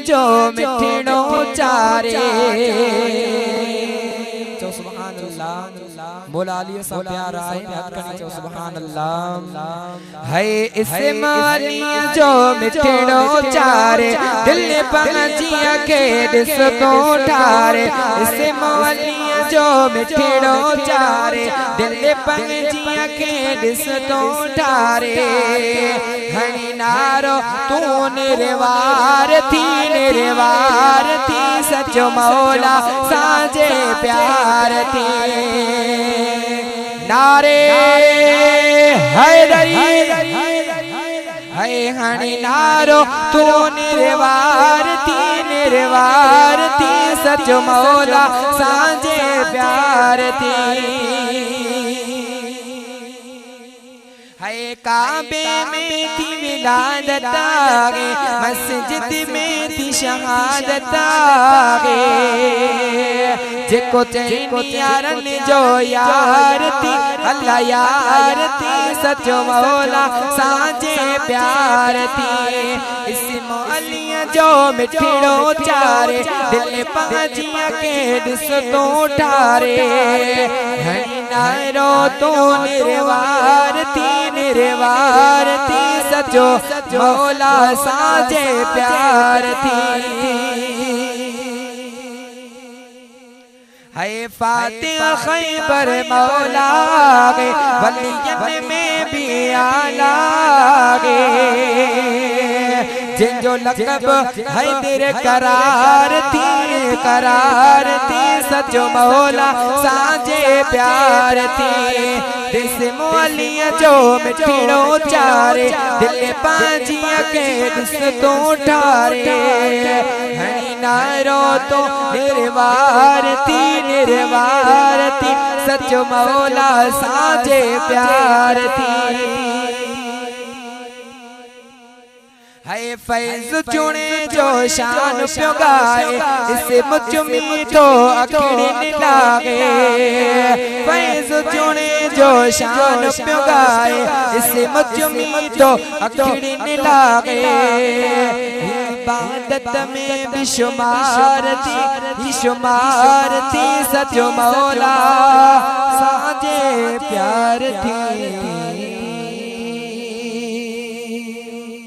जो मिठड़ो चारे। सुभान अल्लाह बोला अली सा प्यारा है याद करनी चाहिए। सुभान अल्लाह है इस्माइलिया जो मिठड़ो चारे दिल पंजिया के दिस तो ठारे। इस्माइलिया जो मिठड़ो चारे दिल पंजिया के दिस तो ठारे। हनी नारो तू निर्वार थी सचो मौला साजे प्यार थी। नारे हैदरी है हनी नारो तू निर्वार थी सचो मौला साजे प्यार थी। है काबे में थी विलादत आगे मस्जिद में थी शहादत आगे। जिको यारन जो यार थी अल्लाह यार थी सचो मौला साजे प्यार थी। इस्माइलिया जो मिठड़ो चारे दिल पाजिया के दिस तो ठारे। हनी नारो तो निर्वार थी सचो मौला साजे प्यार थी। है फातिहा खैबर मौला गे वलियन में भी आला गे। जिनको लक़ब है तेरे करार थी सचो मौला साजे प्यार थी। इस्माइलिया जो मिठड़ो चारे दिल पाजिया के दिस तो ठारे। हनी नारो तो निर्वार थी सचो मौला साजे प्यार थी। है फैज़ चुने जो शान प्यो गाए इसे मुझ मीठो अखड़े लागे। फैज़ चुने जो शान प्यो गाए इसे मुझ मीठो अखड़े लागे। इबादत में भी शुमार थी सचो मौला साजे प्यार थी।